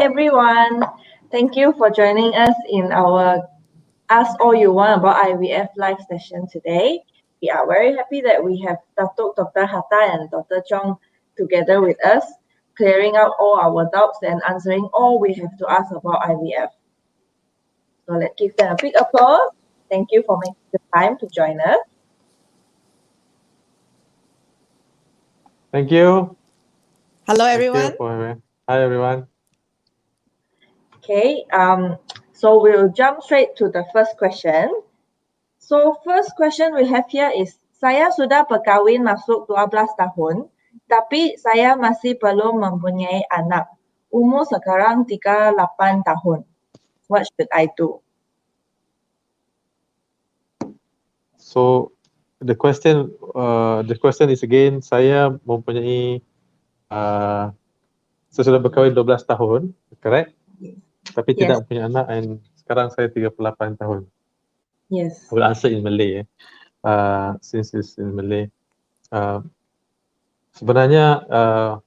everyone. Thank you for joining us in our Ask All You Want About IVF live session today. We are very happy that we have Datuk Dr. Hatta and Dr. Cheong together with us, clearing out all our doubts and answering all we have to ask about IVF. So let's give them a big applause. Thank you for making the time to join us. Thank you. Hello, everyone. Hi, everyone. Okay, so we'll jump straight to the first question. So first question we have here is, saya sudah berkahwin masuk 12 tahun, tapi saya masih belum mempunyai anak. Umur sekarang 38 tahun. What should I do? So the question is again, saya mempunyai saya sudah berkahwin 12 tahun, correct? Tapi tidak punya anak, and sekarang saya 38 tahun. Yes. I will answer in Malay. Since it's in Malay. Sebenarnya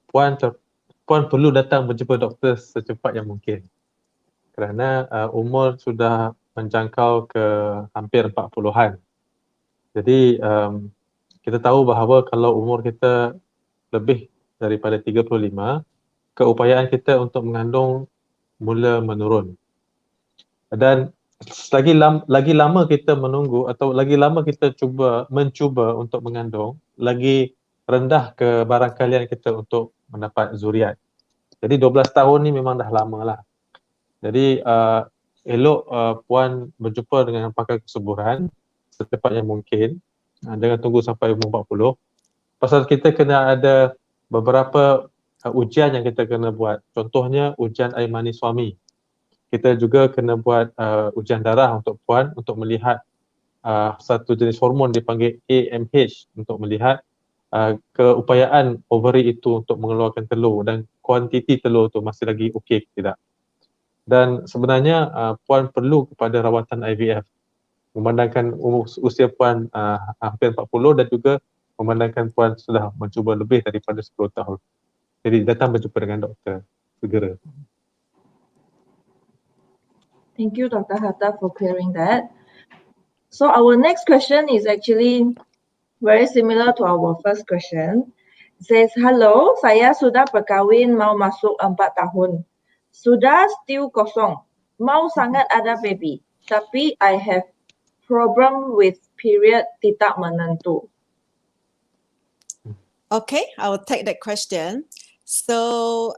puan perlu datang berjumpa doktor secepat yang mungkin. Kerana umur sudah menjangkau ke hampir 40-an. Jadi kita tahu bahawa kalau umur kita lebih daripada 35, keupayaan kita untuk mengandung mula menurun. Dan lagi lama kita menunggu atau lagi lama kita mencuba untuk mengandung, lagi rendah kebarangkalian kita untuk mendapat zuriat. Jadi 12 tahun ni memang dah lama lah. Jadi elok puan berjumpa dengan pakar kesuburan secepat yang mungkin. Jangan tunggu sampai umur 40. Pasal kita kena ada beberapa ujian yang kita kena buat. Contohnya ujian air mani suami. Kita juga kena buat ujian darah untuk puan untuk melihat satu jenis hormon dipanggil AMH untuk melihat keupayaan ovary itu untuk mengeluarkan telur dan kuantiti telur tu masih lagi okey ke tidak. Dan sebenarnya puan perlu kepada rawatan IVF memandangkan usia puan hampir 40 dan juga memandangkan puan sudah mencuba lebih daripada 10 tahun. Jadi datang berjumpa dengan doktor segera. Thank you, Dr. Hatta, for clearing that. So our next question is actually very similar to our first question. It says, hello, saya sudah berkahwin mau masuk 4 tahun. Sudah still kosong, mau sangat ada baby. Tapi I have problem with period tidak menentu. Okay, I will take that question. So,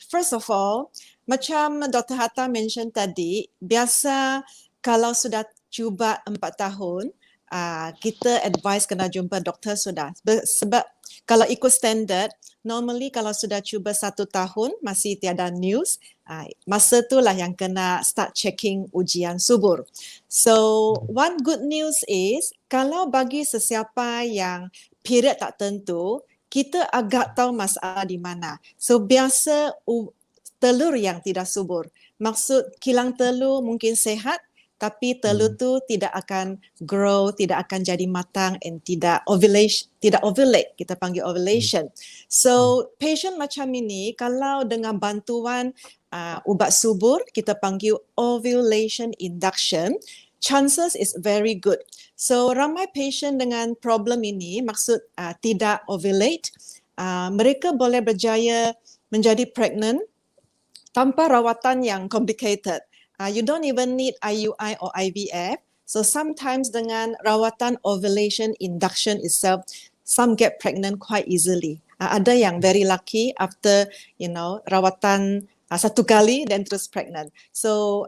first of all, macam Dr. Hatta mention tadi, biasa kalau sudah cuba 4 tahun, kita advise kena jumpa doktor sudah. Sebab kalau ikut standard, normally kalau sudah cuba 1 tahun, masih tiada news, masa itulah yang kena start checking ujian subur. So, one good news is, kalau bagi sesiapa yang period tak tentu, kita agak tahu masalah di mana. So biasa telur yang tidak subur. Maksud kilang telur mungkin sehat, tapi telur tu tidak akan grow, tidak akan jadi matang and tidak ovulate, kita panggil ovulation. So patient macam ini kalau dengan bantuan ubat subur, kita panggil ovulation induction, chances is very good. So ramai patient dengan problem ini, maksud tidak ovulate, mereka boleh berjaya menjadi pregnant tanpa rawatan yang complicated. You don't even need IUI or IVF. So sometimes dengan rawatan ovulation induction itself, some get pregnant quite easily. Ada yang very lucky after, rawatan 1 kali then terus pregnant. So,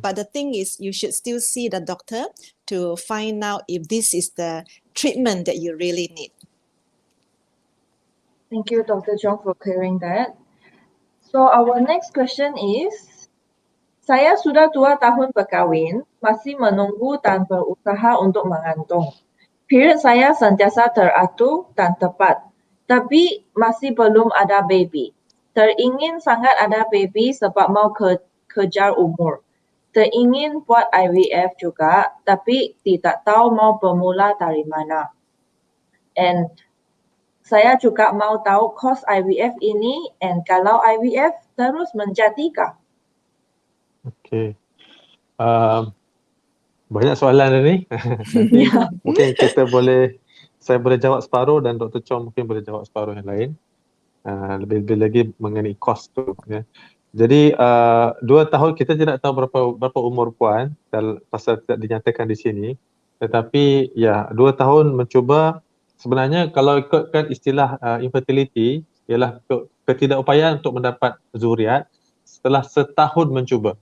but the thing is, you should still see the doctor to find out if this is the treatment that you really need. Thank you, Dr. Cheong, for clearing that. So our next question is, saya sudah 2 tahun berkahwin, masih menunggu dan berusaha untuk mengandung. Period saya sentiasa teratur dan tepat, tapi masih belum ada baby. Teringin sangat ada baby sebab mau kejar umur. Teringin buat IVF juga, tapi tidak tahu mau bermula dari mana. And Saya juga mau tahu kos IVF ini, dan kalau IVF terus menjadikah? Okey. Banyak soalan ni. Nanti Ya. mungkin saya boleh jawab separuh dan Dr. Cheong mungkin boleh jawab separuh yang lain. Lebih-lebih lagi mengenai kos tu. Ya. Jadi 2 tahun kita tidak tahu berapa umur puan pasal tidak dinyatakan di sini. Tetapi ya 2 tahun mencuba, sebenarnya kalau ikutkan istilah infertility ialah ketidakupayaan untuk mendapat zuriat setelah setahun mencuba.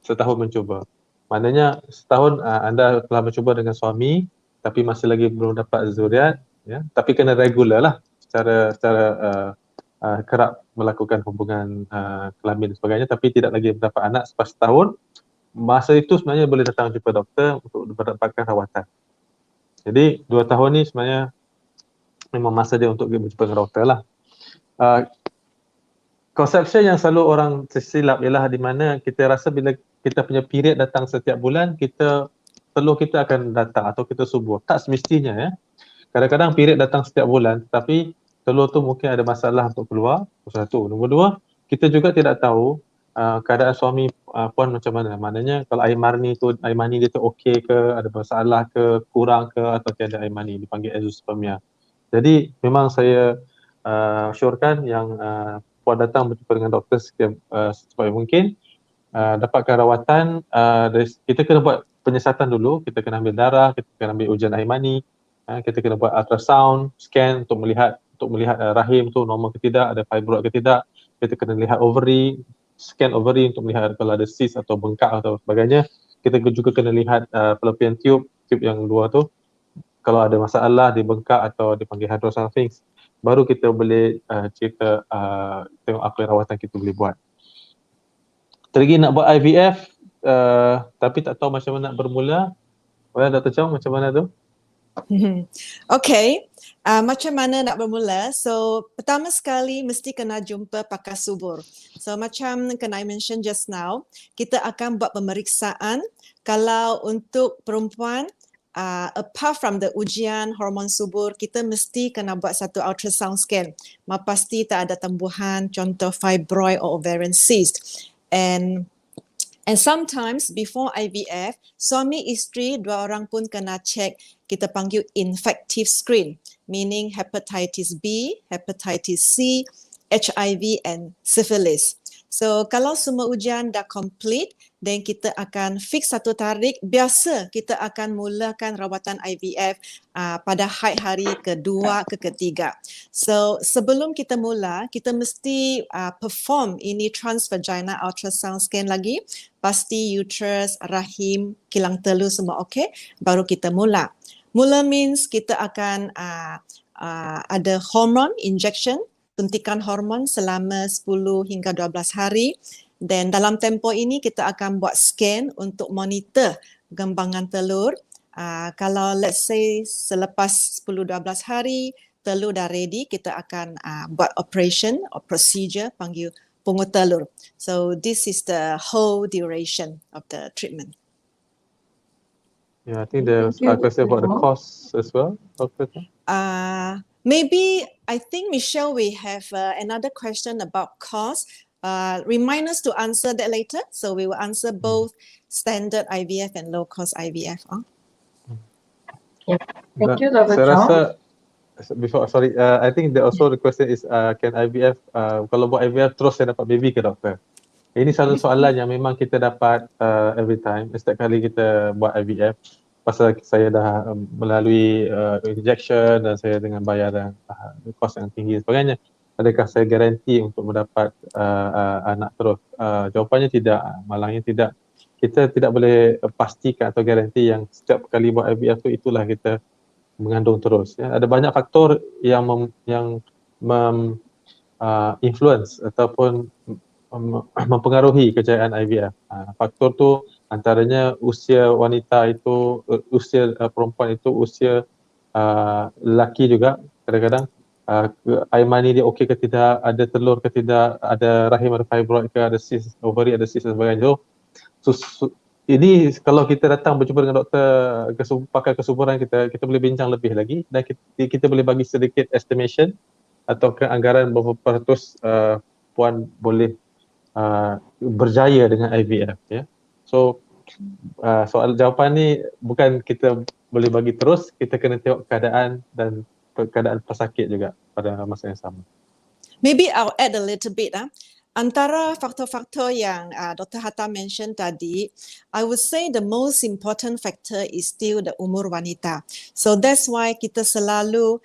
Setahun mencuba. Maknanya setahun anda telah mencuba dengan suami tapi masih lagi belum dapat zuriat, ya. Tapi kena regular lah secara kerap melakukan hubungan kelamin dan sebagainya, tapi tidak lagi mendapat anak selepas setahun. Masa itu sebenarnya boleh datang jumpa doktor untuk mendapatkan rawatan. Jadi 2 tahun ni sebenarnya memang masa dia untuk berjumpa dengan doktor lah. Konsepsi yang selalu orang tersilap ialah di mana kita rasa bila kita punya period datang setiap bulan, telur kita akan datang atau kita subur. Tak semestinya, ya. Kadang-kadang period datang setiap bulan tetapi telur tu mungkin ada masalah untuk keluar. Satu. Nombor dua, kita juga tidak tahu keadaan suami puan macam mana. Maknanya kalau air mani dia tu okey ke, ada masalah ke, kurang ke, atau tiada air mani, dipanggil azoospermia. Jadi memang saya syorkan yang puan datang berjumpa dengan doktor secepat mungkin, dapatkan rawatan. Kita kena buat penyiasatan dulu, kita kena ambil darah, kita kena ambil ujian air mani, kita kena buat ultrasound, scan untuk melihat rahim tu normal ke tidak, ada fibroid ke tidak. Kita kena lihat ovary, scan ovary untuk melihat kalau ada cyst atau bengkak atau sebagainya. Kita juga kena lihat fallopian tube yang luar tu, kalau ada masalah di bengkak atau dipanggil hydrosalpinx, baru kita boleh cerita tengok apa rawatan kita boleh buat. Terlagi nak buat IVF tapi tak tahu macam mana nak bermula. Dr. Cheong, macam mana tu? Okay, macam mana nak bermula? So, pertama sekali mesti kena jumpa pakar subur. So, macam I mention just now, kita akan buat pemeriksaan. Kalau untuk perempuan, apart from the ujian hormon subur, kita mesti kena buat satu ultrasound scan. Pasti tak ada tumbuhan, contoh fibroid or ovarian cyst. And sometimes before IVF, suami isteri dua orang pun kena check, kita panggil infective screen, meaning hepatitis B, hepatitis C, HIV and syphilis. So kalau semua ujian dah complete, then kita akan fix satu tarikh. Biasa kita akan mulakan rawatan IVF pada haid hari kedua ke ketiga. So sebelum kita mula, kita mesti perform ini transvaginal ultrasound scan lagi. Pasti uterus, rahim, kilang telur semua okey, baru kita mula. Mula means kita akan ada hormone injection, suntikan hormon selama 10 hingga 12 hari. Dan dalam tempoh ini kita akan buat scan untuk monitor kembangan telur. Kalau let's say selepas 10-12 hari telur dah ready, kita akan buat operation or procedure panggil pungut telur. So this is the whole duration of the treatment. Yeah, I think there's a question about the cost as well, Dr. Maybe I think Michelle we have another question about cost. Remind us to answer that later. So we will answer both standard IVF and low cost IVF. Yeah. Thank you, Dr. Saya Cheong. rasa I think the question is can IVF kalau buat IVF terus saya dapat baby ke doktor? Ini satu soalan yang memang kita dapat every time setiap kali kita buat IVF. Pasal saya dah melalui injection dan saya dengan bayaran kos yang tinggi dan sebagainya, adakah saya garanti untuk mendapat anak terus? Jawapannya tidak, malangnya tidak. Kita tidak boleh pastikan atau garanti yang setiap kali buat IVF tu itulah kita mengandung terus. Ya. Ada banyak faktor yang influence ataupun mempengaruhi kejayaan IVF. Faktor tu antaranya usia wanita itu, usia perempuan itu, usia lelaki juga. Kadang-kadang air mani dia okey ke tidak, ada telur ke tidak, ada rahim, ada fibroid ke, ada cyst, ovary, ada cyst dan sebagainya. So, ini kalau kita datang berjumpa dengan doktor pakar kesuburan, kita boleh bincang lebih lagi dan kita boleh bagi sedikit estimation atau anggaran berapa peratus puan boleh berjaya dengan IVF, ya. So soal jawapan ni bukan kita boleh bagi terus, kita kena tengok keadaan dan keadaan pesakit juga pada masa yang sama. Maybe I'll add a little bit. Antara faktor-faktor yang Dr. Hatta mention tadi, I would say the most important factor is still the umur wanita. So that's why kita selalu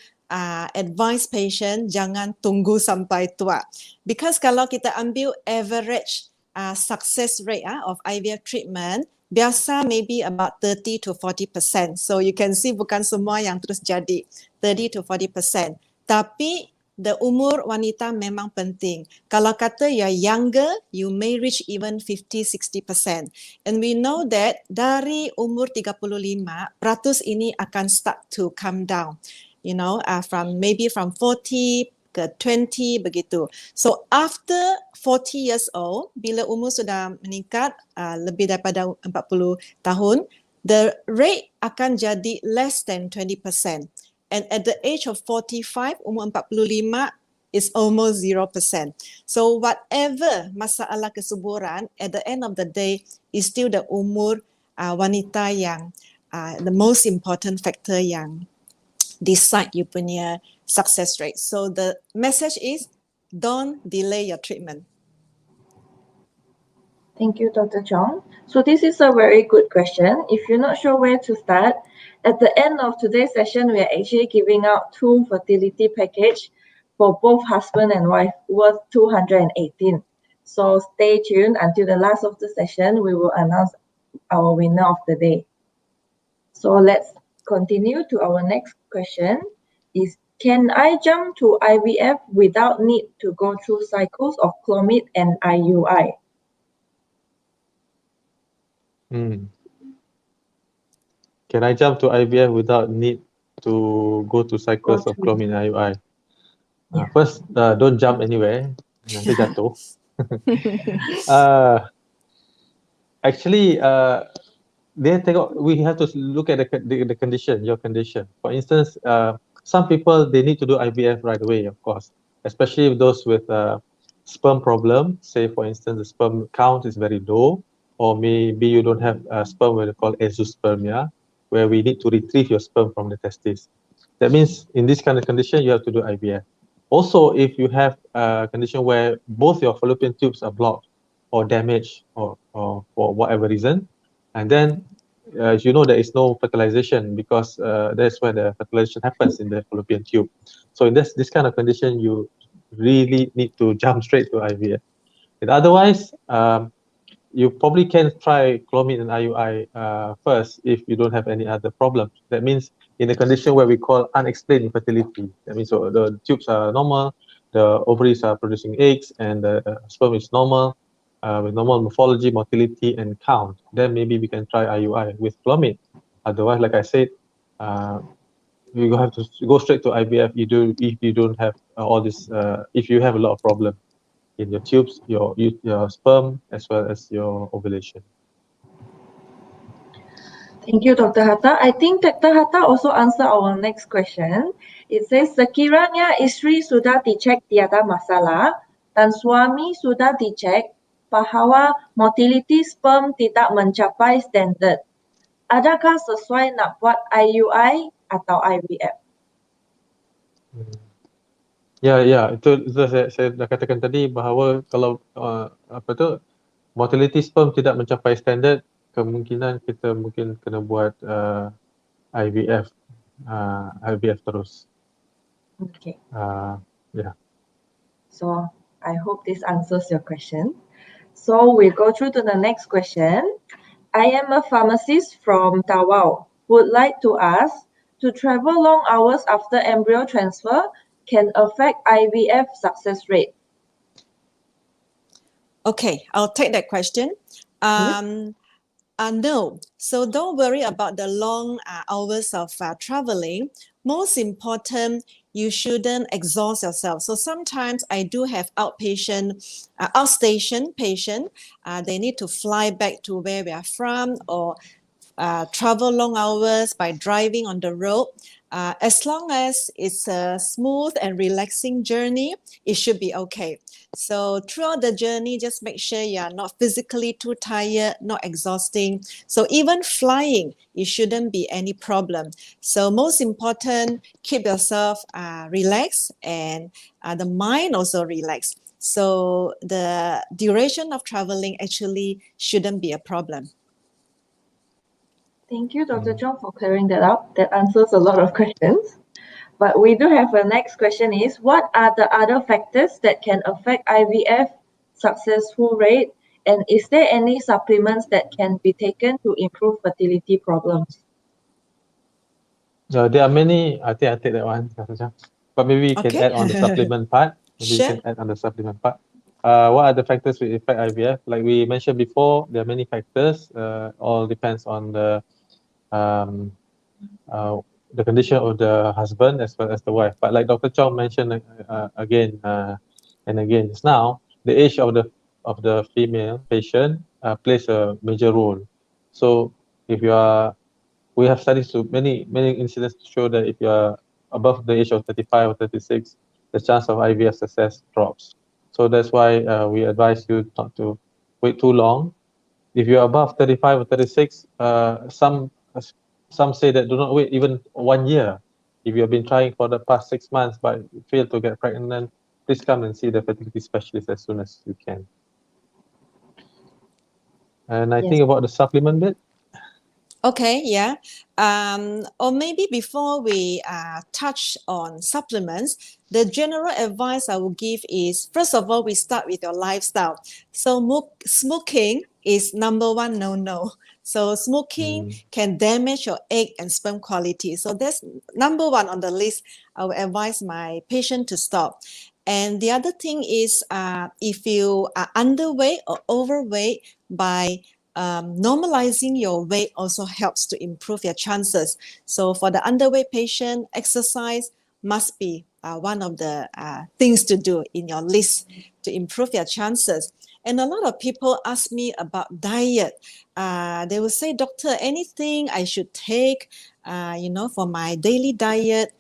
advise patient jangan tunggu sampai tua. Because kalau kita ambil average success rate of IVF treatment, biasa maybe about 30 to 40%. So you can see bukan semua yang terus jadi 30 to 40%. Tapi the umur wanita memang penting. Kalau kata you're younger, you may reach even 50-60%. And we know that dari umur 35, peratus ini akan start to come down. You know, from 40 ke 20 begitu. So after 40 years old, bila umur sudah meningkat lebih daripada 40 tahun, the rate akan jadi less than 20%. And at the age of 45, umur 45 is almost 0%. So whatever masalah kesuburan, at the end of the day, is still the umur wanita yang the most important factor yang decide you punya success rate. So the message is, don't delay your treatment. Thank you, Dr. Cheong. So this is a very good question. If you're not sure where to start, at the end of today's session, we are actually giving out 2 fertility package for both husband and wife worth 218. So stay tuned until the last of the session. We will announce our winner of the day. So let's continue to our next question. Is, can I jump to IVF without need to go through cycles of Clomid and IUI? Can I jump to IVF without need to go to cycles of Clomid and IUI? First, don't jump anywhere, nanti jatuh. Actually, we have to look at the condition, your condition. For instance, some people, they need to do IVF right away, of course, especially those with sperm problem. Say, for instance, the sperm count is very low, or maybe you don't have sperm, what we call azoospermia, where we need to retrieve your sperm from the testes. That means in this kind of condition, you have to do IVF. Also, if you have a condition where both your fallopian tubes are blocked or damaged or for whatever reason, and then you know there is no fertilization because that's where the fertilization happens in the fallopian tube. So in this kind of condition, you really need to jump straight to IVF. And otherwise, you probably can try Clomid and IUI first if you don't have any other problems. That means in a condition where we call unexplained infertility. That means so the tubes are normal, the ovaries are producing eggs, and the sperm is normal, with normal morphology, motility, and count. Then maybe we can try IUI with Clomid. Otherwise, like I said, you have to go straight to IVF if you don't have all this, if you have a lot of problems in your tubes, your sperm, as well as your ovulation. Thank you, Dr. Hatta. I think Dr. Hatta also answered our next question. It says, sekiranya isteri sudah dicek tiada masalah dan suami sudah dicek bahawa motility sperm tidak mencapai standard, adakah sesuai nak buat IUI atau IVF? Ya, itu saya dah katakan tadi bahawa kalau motility sperm tidak mencapai standard, kemungkinan kita mungkin kena buat IVF terus. Okay. Yeah. So I hope this answers your question. So we'll go through to the next question. I am a pharmacist from Tawau. Would like to ask, to travel long hours after embryo transfer can affect IVF success rate? Okay, I'll take that question. No, so don't worry about the long hours of traveling. most important, you shouldn't exhaust yourself. So sometimes I do have outstation patient. They need to fly back to where we are from, or travel long hours by driving on the road. As long as it's a smooth and relaxing journey, it should be okay. So throughout the journey, just make sure you are not physically too tired, not exhausting. So even flying, it shouldn't be any problem. So most important, keep yourself relaxed, and the mind also relaxed. So the duration of traveling actually shouldn't be a problem. Thank you, Dr. Cheong, for clearing that up. That answers a lot of questions. But we do have a next question is, what are the other factors that can affect IVF successful rate? And is there any supplements that can be taken to improve fertility problems? There are many, I think I take that one, Dr. Chang. But maybe you can Okay. add on the supplement part. Maybe Sure. you can add on the supplement part. What are the factors which affect IVF? Like we mentioned before, there are many factors. All depends on the condition of the husband as well as the wife. But like Dr. Chong mentioned again and again just now, the age of the female patient plays a major role. So if you are, we have studies to many incidents to show that if you are above the age of 35 or 36, the chance of IVF success drops. So that's why we advise you not to wait too long. If you're above 35 or 36, some say that do not wait even 1 year. If you've been trying for the past 6 months but fail to get pregnant, please come and see the fertility specialist as soon as you can. And I think about the supplement bit. Okay, yeah. Or maybe before we touch on supplements, the general advice I will give is, first of all, we start with your lifestyle. So smoking is number one no. So smoking can damage your egg and sperm quality. So that's number one on the list. I will advise my patient to stop. And the other thing is, if you are underweight or overweight, by normalizing your weight also helps to improve your chances. So for the underweight patient, exercise must be one of the things to do in your list to improve your chances. And a lot of people ask me about diet. They will say, doctor, anything I should take, for my daily diet?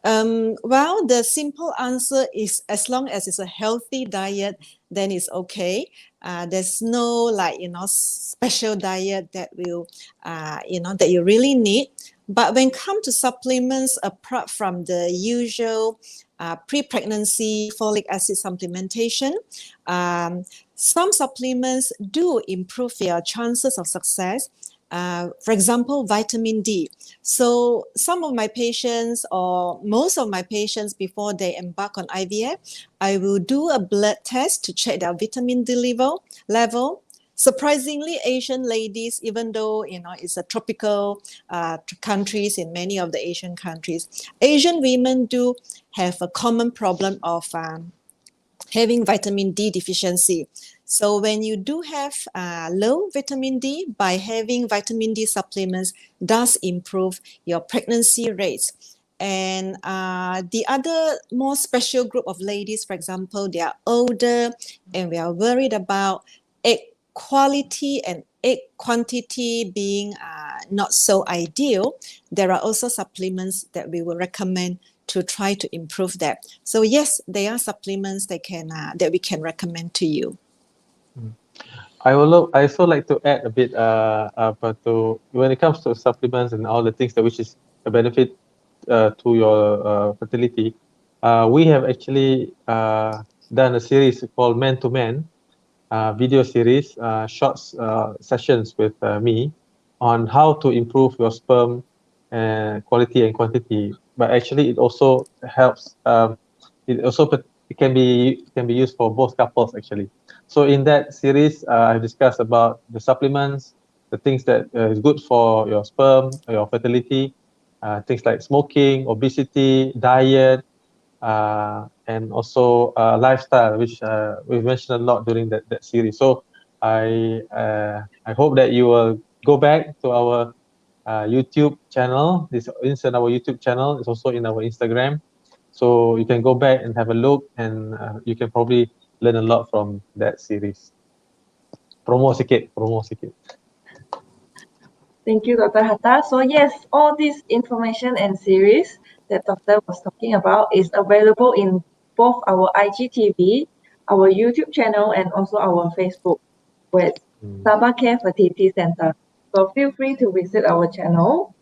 Well, the simple answer is, as long as it's a healthy diet, then it's okay. There's no special diet that will, that you really need. But when it comes to supplements, apart from the usual pre-pregnancy folic acid supplementation, some supplements do improve your chances of success. For example, vitamin D. So some of my patients, or most of my patients, before they embark on IVF, I will do a blood test to check their vitamin D level. Surprisingly, Asian ladies, even though it's a tropical countries in many of the Asian countries, Asian women do have a common problem of having vitamin D deficiency. So when you do have low vitamin D, by having vitamin D supplements does improve your pregnancy rates. And the other more special group of ladies, for example, they are older and we are worried about egg quality and egg quantity being not so ideal. There are also supplements that we will recommend to try to improve that. So yes, there are supplements that we can recommend to you. I also like to add a bit to when it comes to supplements and all the things that which is a benefit to your fertility. We have actually done a series called Man to Man video series, short sessions with me on how to improve your sperm quality and quantity. But actually, it also helps. It can be used for both couples actually. So in that series, I discussed about the supplements, the things that is good for your sperm, your fertility, things like smoking, obesity, diet, and also lifestyle, which we've mentioned a lot during that series. So I hope that you will go back to our YouTube channel. This is in our YouTube channel. It's also in our Instagram. So you can go back and have a look, and you can probably learn a lot from that series. Promo sikit. Thank you, Dr. Hatta. So yes, all this information and series that Doctor was talking about is available in both our IGTV, our YouTube channel, and also our Facebook with Sabah Care Fertility Center. So feel free to visit our channel.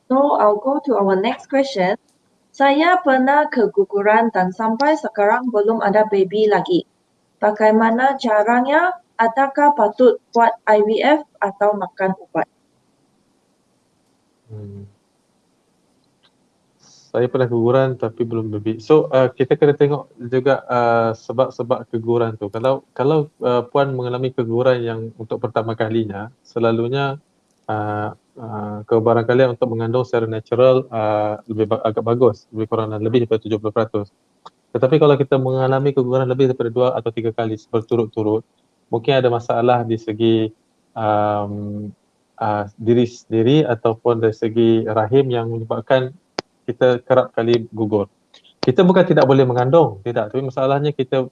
So I'll go to our next question. Saya pernah keguguran dan sampai sekarang belum ada baby lagi. Bagaimana caranya? Adakah patut buat IVF atau makan ubat? Saya pernah keguguran tapi belum baby. So kita kena tengok juga sebab-sebab keguguran tu. Kalau puan mengalami keguguran yang untuk pertama kalinya, selalunya kebarangkalian untuk mengandung secara natural agak bagus, lebih kurang lebih daripada 70%. Tetapi kalau kita mengalami keguguran lebih daripada 2 atau 3 kali berturut-turut, mungkin ada masalah di segi diri sendiri ataupun dari segi rahim yang menyebabkan kita kerap kali gugur. Kita bukan tidak boleh mengandung, tidak. Tapi masalahnya kita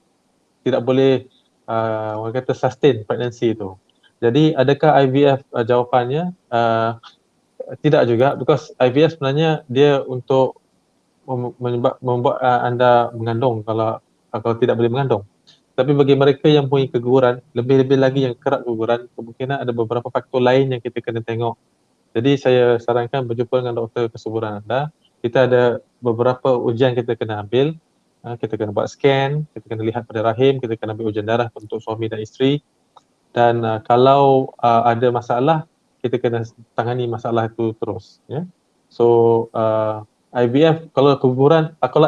tidak boleh orang kata sustain pregnancy tu. Jadi adakah IVF jawapannya? Tidak juga, because IVF sebenarnya dia untuk membuat anda mengandung kalau tidak boleh mengandung. Tapi bagi mereka yang punya keguguran, lebih-lebih lagi yang kerap keguguran, kemungkinan ada beberapa faktor lain yang kita kena tengok. Jadi saya sarankan berjumpa dengan doktor kesuburan anda. Kita ada beberapa ujian kita kena ambil. Kita kena buat scan, kita kena lihat pada rahim, kita kena ambil ujian darah untuk suami dan isteri. Dan kalau ada masalah, kita kena tangani masalah itu terus. Ya. So IVF, kalau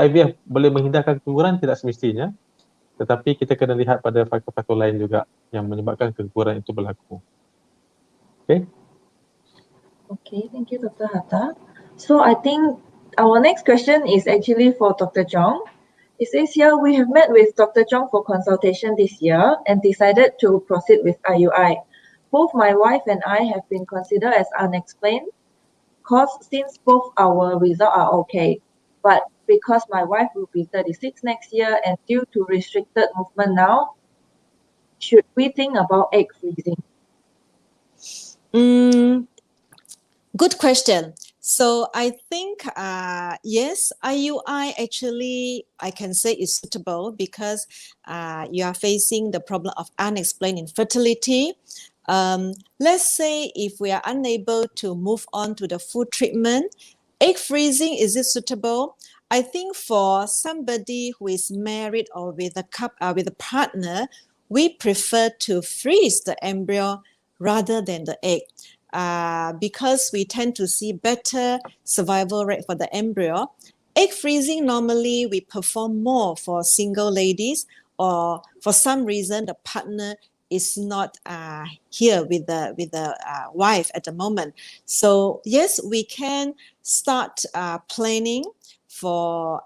IVF boleh menghindarkan keguguran, tidak semestinya. Tetapi kita kena lihat pada faktor-faktor lain juga yang menyebabkan keguguran itu berlaku. Okay? Okay, thank you, Dr. Hatta. So I think our next question is actually for Dr. Cheong. It says here, we have met with Dr. Cheong for consultation this year and decided to proceed with IUI. Both my wife and I have been considered as unexplained since both our results are okay. But because my wife will be 36 next year and due to restricted movement now, should we think about egg freezing? Good question. So I think, yes, IUI actually, I can say is suitable because you are facing the problem of unexplained infertility. Let's say if we are unable to move on to the food treatment, egg freezing, is it suitable? I think for somebody who is married or with a partner, we prefer to freeze the embryo rather than the egg. Because we tend to see better survival rate for the embryo. Egg freezing, normally we perform more for single ladies, or for some reason the partner is not here with the wife at the moment. So yes, we can start planning for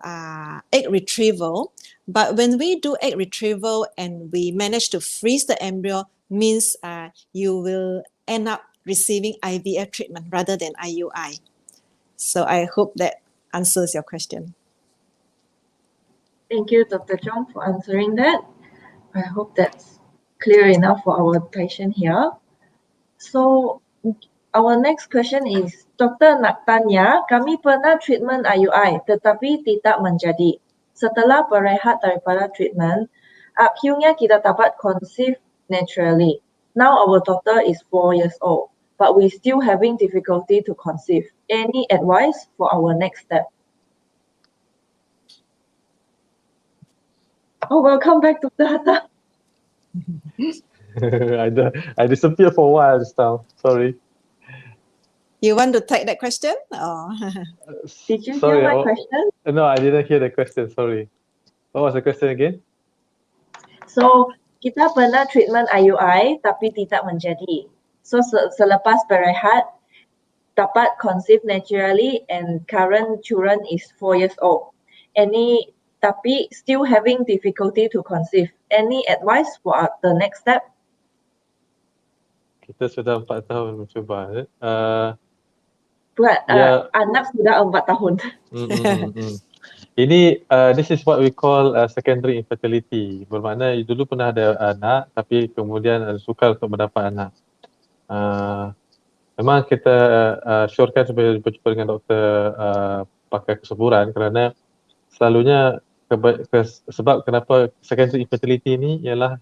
egg retrieval. But when we do egg retrieval and we manage to freeze the embryo, means you will end up receiving IVF treatment rather than IUI. So I hope that answers your question. Thank you, Dr. Cheong, for answering that. I hope that's clear enough for our patient here. So our next question is, Doktor nak tanya, kami pernah treatment IUI tetapi tidak menjadi. Setelah berehat daripada treatment, akhirnya kita dapat conceive naturally. Now our daughter is 4 years old, but we still having difficulty to conceive. Any advice for our next step? Oh, welcome back, Dr. Hatta. I disappeared for a while just now. Sorry. You want to take that question? Or Did you hear my question? No, I didn't hear the question. Sorry. What was the question again? So, kita pernah treatment IUI tapi tidak menjadi. So, selepas berehat, dapat conceive naturally and current children is 4 years old. Tapi still having difficulty to conceive. Any advice for the next step? Kita sudah 4 tahun mencuba. anak sudah 4 tahun. Ini this is what we call secondary infertility. Bermakna dulu pernah ada anak tapi kemudian sukar untuk mendapat anak. Memang kita syorkan supaya berjumpa dengan doktor pakar kesuburan kerana selalunya sebab kenapa secondary infertility ni ialah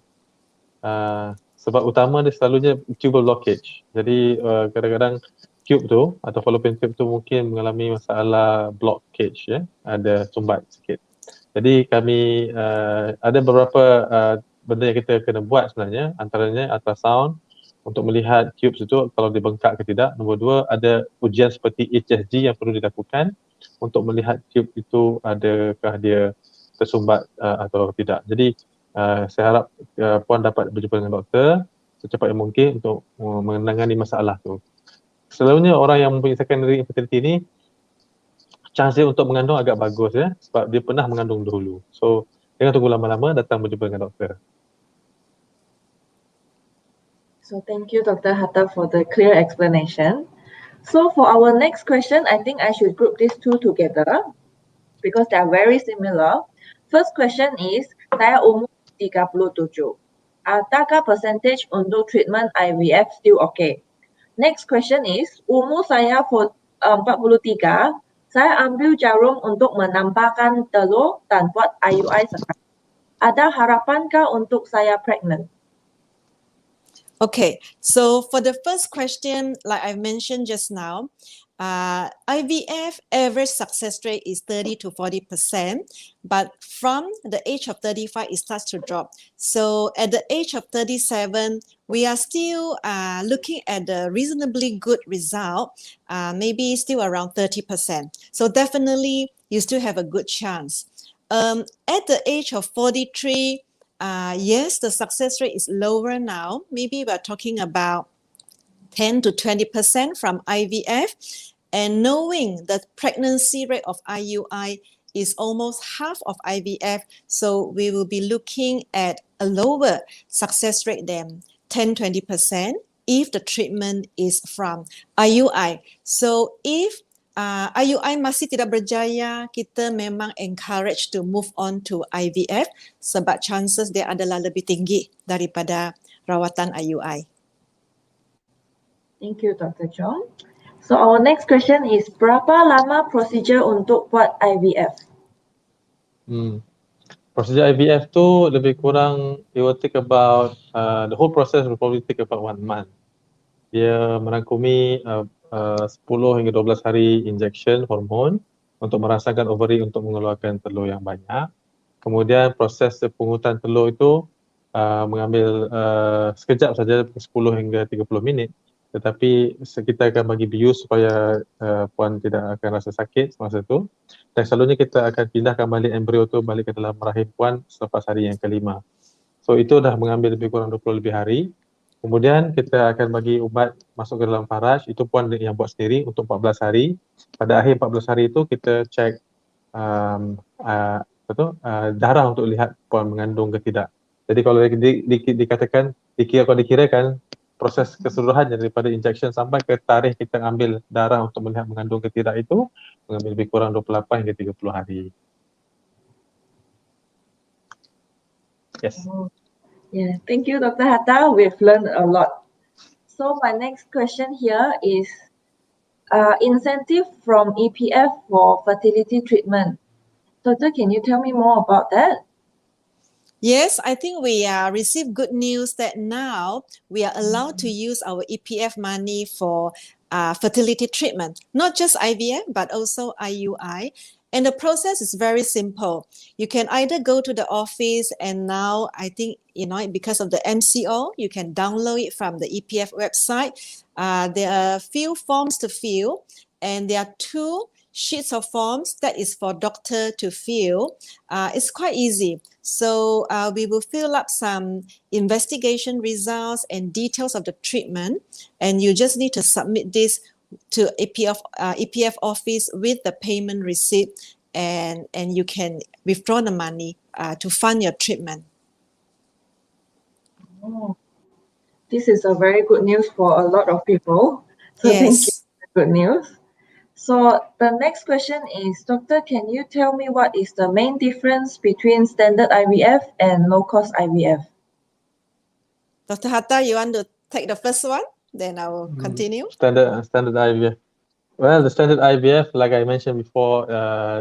sebab utama dia selalunya tubal blockage. Jadi kadang-kadang tube tu atau fallopian tube tu mungkin mengalami masalah blockage, ya, ada sumbat sikit. Jadi kami ada beberapa benda yang kita kena buat sebenarnya, antaranya ultrasound untuk melihat tube itu kalau dia bengkak ke tidak. Nombor 2, ada ujian seperti HSG yang perlu dilakukan untuk melihat tube itu adakah dia tersumbat atau tidak. Jadi saya harap puan dapat berjumpa dengan doktor secepat yang mungkin untuk menangani masalah tu. Selalunya orang yang mempunyai secondary infertility ni chance dia untuk mengandung agak bagus, ya, sebab dia pernah mengandung dahulu. So jangan tunggu lama-lama, datang berjumpa dengan doktor. So thank you Dr. Hatta for the clear explanation. So for our next question, I think I should group these two together because they are very similar. First question is, saya umur 37. Adakah percentage untuk treatment IVF still okay? Next question is, umur saya 43, saya ambil jarum untuk menampakkan telur dan buat IUI sekarang. Ada harapankah untuk saya pregnant? Okay, so for the first question, like I mentioned just now, IVF average success rate is 30 to 40%, but from the age of 35, it starts to drop. So at the age of 37, we are still looking at a reasonably good result, maybe still around 30%. So definitely, you still have a good chance. At the age of 43, yes, the success rate is lower now. Maybe we're talking about 10 to 20% from IVF, and knowing that pregnancy rate of IUI is almost half of IVF, so we will be looking at a lower success rate than 10-20% if the treatment is from IUI. So if IUI masih tidak berjaya, kita memang encourage to move on to IVF sebab chances dia adalah lebih tinggi daripada rawatan IUI. Thank you, Dr. Cheong. So our next question is, berapa lama procedure untuk buat IVF? Procedure IVF tu lebih kurang, it will take about, the whole process will probably take about 1 month. Dia merangkumi 10 hingga 12 hari injection hormon untuk merangsangkan ovary untuk mengeluarkan telur yang banyak. Kemudian proses pungutan telur itu mengambil sekejap saja, 10 hingga 30 minit. Tetapi kita akan bagi bius supaya puan tidak akan rasa sakit semasa itu. Dan selalunya kita akan pindahkan balik embrio tu balik ke dalam rahim puan selepas hari yang kelima. So itu dah mengambil lebih kurang 20 lebih hari. Kemudian kita akan bagi ubat masuk ke dalam faraj, itu puan yang buat sendiri untuk 14 hari. Pada akhir 14 hari itu kita cek darah untuk lihat puan mengandung ke tidak. Jadi kalau dikatakan, dikirakan proses keseluruhan daripada injection sampai ke tarikh kita ambil darah untuk melihat mengandung ke tidak itu mengambil lebih kurang 28 hingga 30 hari. Yes. Yeah, thank you, Dr. Hatta. We've learned a lot. So my next question here is incentive from EPF for fertility treatment. Doctor, can you tell me more about that? Yes, I think we received good news that now we are allowed to use our EPF money for fertility treatment, not just IVF, but also IUI. And the process is very simple. You can either go to the office, and now I think, because of the MCO, you can download it from the EPF website. There are a few forms to fill, and there are 2 sheets of forms that is for doctor to fill. It's quite easy. So we will fill up some investigation results and details of the treatment, and you just need to submit this to EPF office with the payment receipt, and you can withdraw the money to fund your treatment. Oh, this is a very good news for a lot of people. So Yes. thank you for the good news. So the next question is, Doctor, can you tell me what is the main difference between standard IVF and low-cost IVF? Dr. Hatta, you want to take the first one? Then I will continue. Standard IVF. Well, the standard IVF, like I mentioned before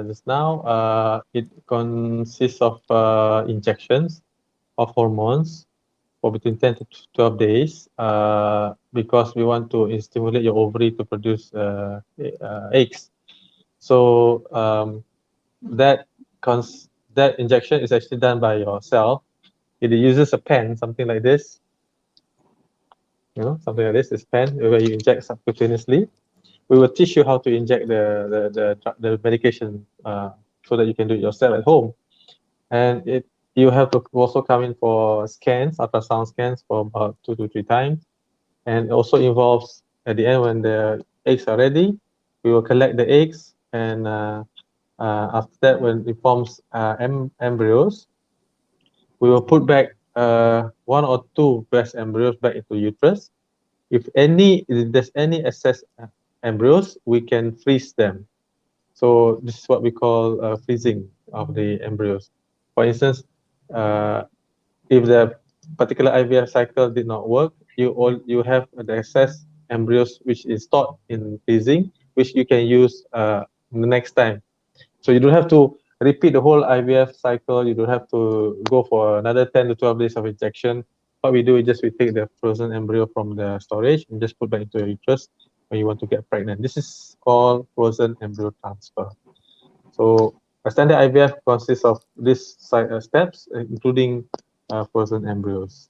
just now, it consists of injections of hormones for between 10 to 12 days because we want to stimulate your ovary to produce eggs. So that injection is actually done by yourself. It uses a pen, something like this. Something like this pen where you inject subcutaneously. We will teach you how to inject the medication so that you can do it yourself at home. And you have to also come in for scans, ultrasound scans for about 2 to 3 times. And it also involves, at the end, when the eggs are ready, we will collect the eggs. And after that, when it forms embryos, we will put back 1 or 2 breast embryos back into uterus. If there's any excess embryos, we can freeze them. So this is what we call freezing of the embryos. For instance, if the particular IVF cycle did not work, you have the excess embryos which is stored in freezing, which you can use the next time. So you don't have to repeat the whole IVF cycle. You don't have to go for another 10 to 12 days of injection. What we do is we take the frozen embryo from the storage and just put back into your uterus when you want to get pregnant. This is called frozen embryo transfer. So a standard IVF consists of these steps, including frozen embryos.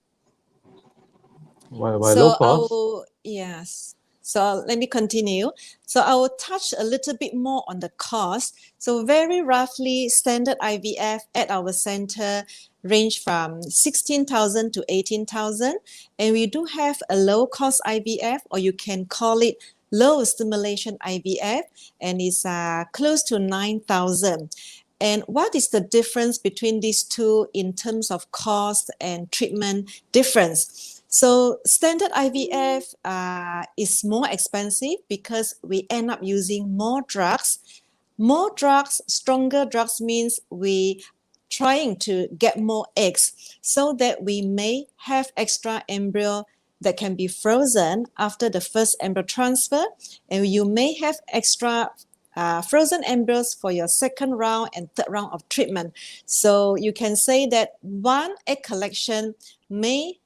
While low cost, yes. So let me continue. So I will touch a little bit more on the cost. So very roughly, standard IVF at our center range from 16,000 to 18,000. And we do have a low cost IVF, or you can call it low stimulation IVF, and it's close to 9,000. And what is the difference between these two in terms of cost and treatment difference? So standard IVF is more expensive because we end up using more drugs. More drugs, stronger drugs means we trying to get more eggs so that we may have extra embryo that can be frozen after the first embryo transfer, and you may have extra frozen embryos for your second round and third round of treatment. So you can say that one egg collection may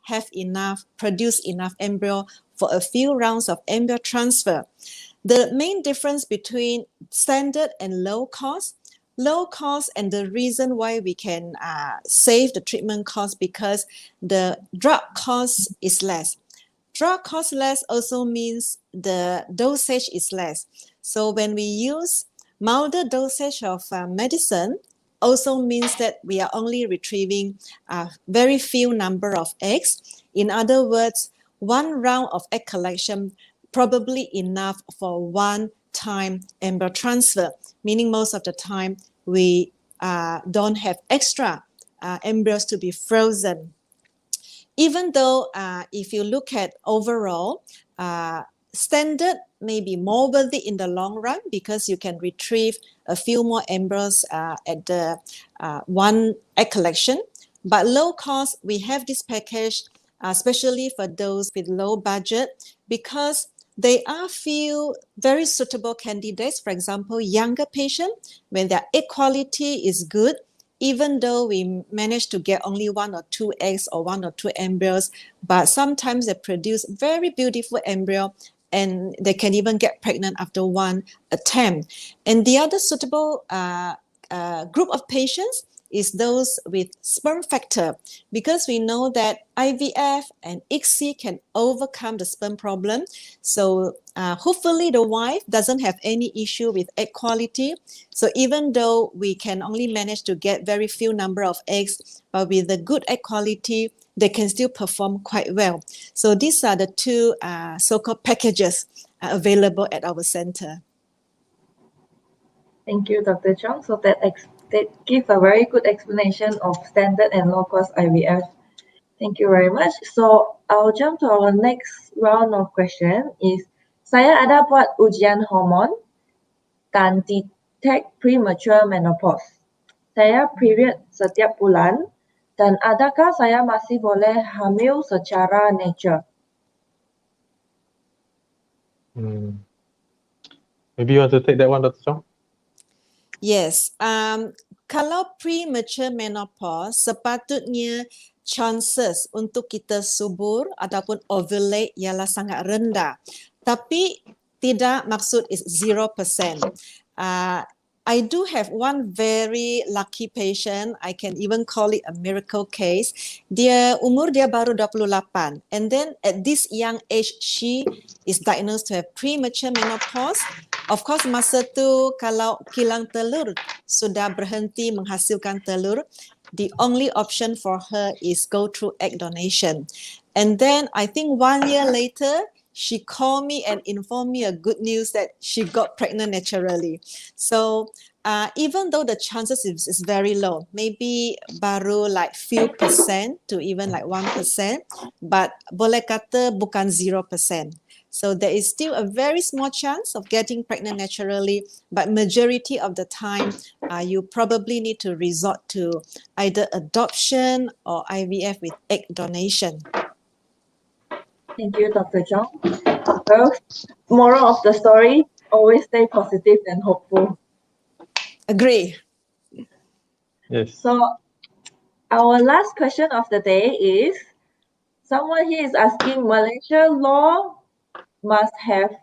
produce enough embryo for a few rounds of embryo transfer. The main difference between standard and low cost, and the reason why we can save the treatment cost because the drug cost is less. Drug cost less also means the dosage is less. So when we use milder dosage of medicine, also means that we are only retrieving a very few number of eggs. In other words, one round of egg collection probably enough for one time embryo transfer, meaning most of the time we don't have extra embryos to be frozen. Even though if you look at overall, standard may be more worthy in the long run because you can retrieve a few more embryos at the one egg collection. But low cost, we have this package, especially for those with low budget, because there are few very suitable candidates. For example, younger patients, when their egg quality is good, even though we manage to get only 1 or 2 eggs or 1 or 2 embryos, but sometimes they produce very beautiful embryo and they can even get pregnant after one attempt. And the other suitable group of patients is those with sperm factor, because we know that IVF and ICSI can overcome the sperm problem. So hopefully the wife doesn't have any issue with egg quality. So even though we can only manage to get very few number of eggs, but with the good egg quality, they can still perform quite well. So these are the two so-called packages available at our center. Thank you, Dr. Cheong. So that gives a very good explanation of standard and low-cost IVF. Thank you very much. So I'll jump to our next round of question is, saya ada buat ujian hormon. dan detect premature menopause. Saya period setiap bulan dan adakah saya masih boleh hamil secara nature? Maybe you want to take that one, Dr. Cheong? Yes, kalau premature menopause, sepatutnya chances untuk kita subur ataupun ovulate ialah sangat rendah. Tapi tidak maksud is 0%. I do have one very lucky patient. I can even call it a miracle case. Umur dia baru 28. And then at this young age, she is diagnosed to have premature menopause. Of course, masa tu kalau kilang telur sudah berhenti menghasilkan telur, the only option for her is go through egg donation. And then I think 1 year later, she called me and informed me a good news that she got pregnant naturally. So even though the chances is very low, maybe baru like few percent to even like 1%, but boleh kata bukan 0%. So there is still a very small chance of getting pregnant naturally, but majority of the time, you probably need to resort to either adoption or IVF with egg donation. Thank you, Dr. Cheong. Well, moral of the story, always stay positive and hopeful. Agree. Yes. So our last question of the day is, someone here is asking, Malaysia law must have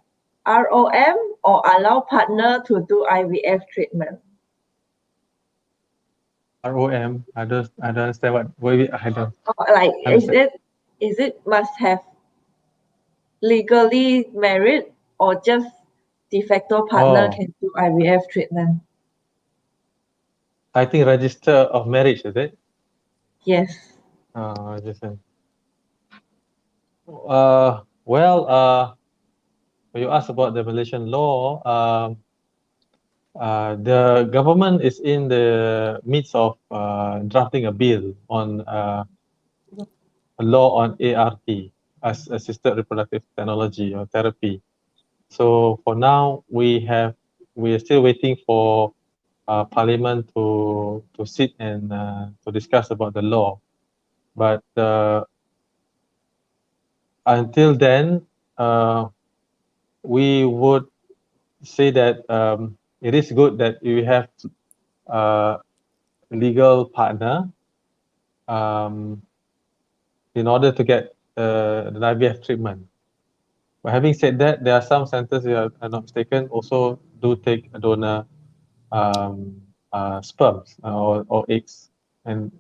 ROM or allow partner to do IVF treatment? ROM, I don't understand what I don't. Like, understand. is it must have legally married or just de facto partner can do IVF treatment? I think register of marriage, is it? Yes. Register. When you ask about the Malaysian law, the government is in the midst of drafting a bill on a law on ART, as assisted reproductive technology or therapy. So for now, we are still waiting for Parliament to sit and to discuss about the law. But until then, we would say that it is good that you have a legal partner in order to get the IVF treatment. But having said that, there are some centers, if I'm not mistaken, also do take a donor sperms or eggs, and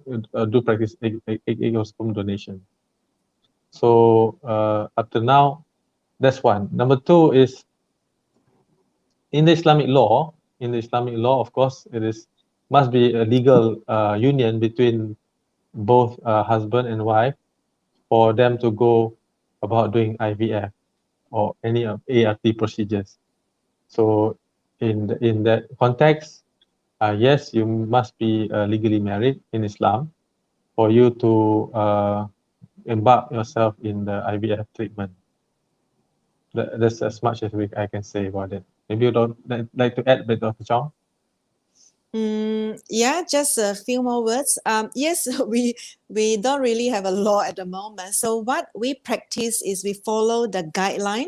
do practice egg or sperm donation. So up to now, that's one. Number two is, in the Islamic law, of course, must be a legal union between both husband and wife for them to go about doing IVF or any of ART procedures. So in that context, yes, you must be legally married in Islam for you to embark yourself in the IVF treatment. That's as much as I can say about it. Maybe you don't like to add, Dr. Cheong? Yeah, just a few more words. Yes, we don't really have a law at the moment. So what we practice is we follow the guideline,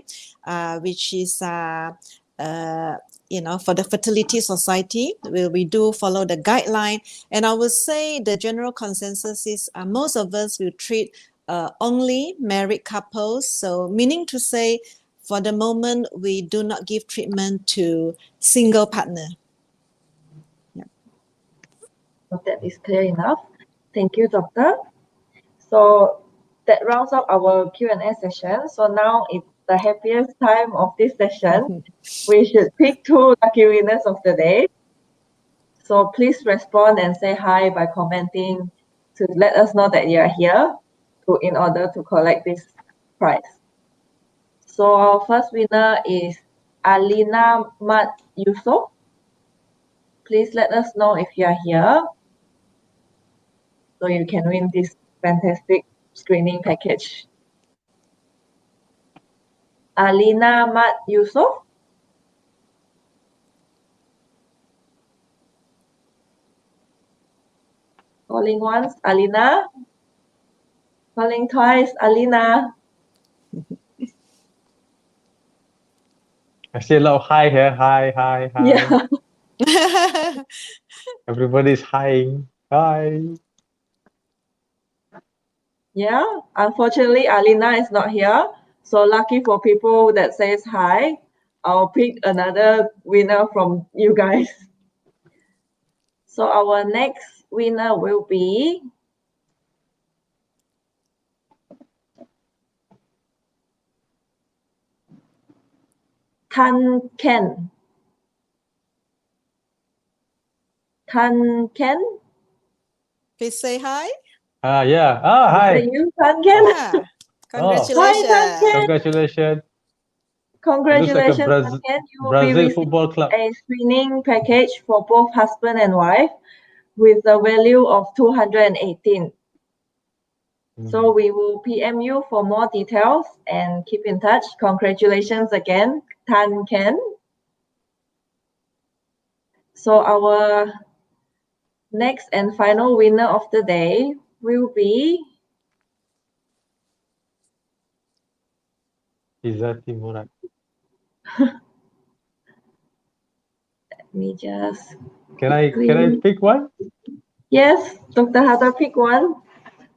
which is for the Fertility Society. We do follow the guideline, and I would say the general consensus is most of us will treat only married couples. So meaning to say, for the moment, we do not give treatment to single partner. So that is clear enough. Thank you, Doctor. So that rounds up our Q&A session. So now it's the happiest time of this session. We should pick 2 lucky winners of the day. So please respond and say hi by commenting to let us know that you are here in order to collect this prize. So our first winner is Alina Mat Yusof. Please let us know if you are here, so you can win this fantastic screening package. Alina Mat Yusof. Calling once, Alina. Calling twice, Alina. I see a lot of hi here. Hi, hi, hi. Yeah. Everybody's hiing. Hi. Yeah. Unfortunately, Alina is not here. So lucky for people that says hi. I'll pick another winner from you guys. So our next winner will be Tan Ken. Tan Ken? Please say hi. Yeah. Is Hi. that you, Tan Ken? Ah, Hi, Tan congratulations. Ken. Congratulations. It looks like a Congratulations, Tan Ken. You will be Brazil receiving football club. a screening package for both husband and wife with a value of 218. So we will PM you for more details and keep in touch. Congratulations again, Tan Ken. So our next and final winner of the day will be Izzati Murad. let me just Can I pick one? yes, Dr. Hatta, pick one.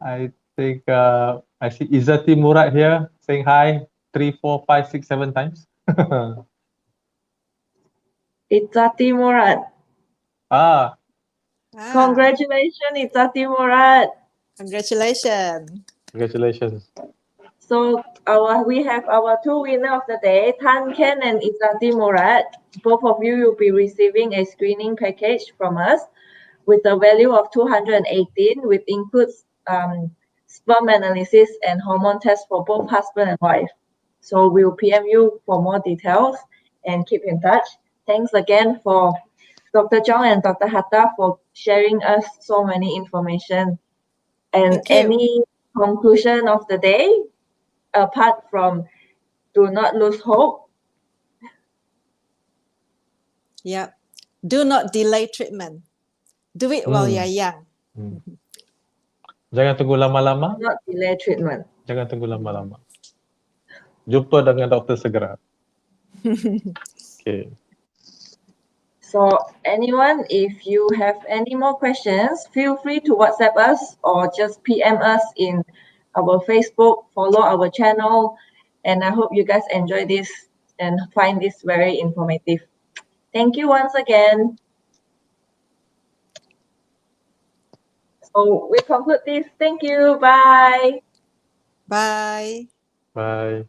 I think I see Izzati Murad here saying hi 3, 4, 5, 6, 7 times. Izzati Murad. Ah, Ah, Congratulations, Izzati Murad. congratulations. congratulations. So we have our two winners of the day, Tan Ken and Izzati Murad. Both of you will be receiving a screening package from us with a value of 218, which includes sperm analysis and hormone tests for both husband and wife. So we'll PM you for more details and keep in touch. Thanks again for Dr. Cheong and Dr. Hatta for sharing us so many information. And Thank you. any conclusion of the day, apart from do not lose hope? Yeah. Do not delay treatment. Do it while you're young. Jangan tunggu lama-lama. Do not delay treatment. Jangan tunggu lama-lama. Jumpa dengan doktor segera. Okay. So anyone, if you have any more questions, feel free to WhatsApp us or just PM us in our Facebook, follow our channel, and I hope you guys enjoy this and find this very informative. Thank you once again. So we conclude this. Thank you. Bye. Bye. Bye.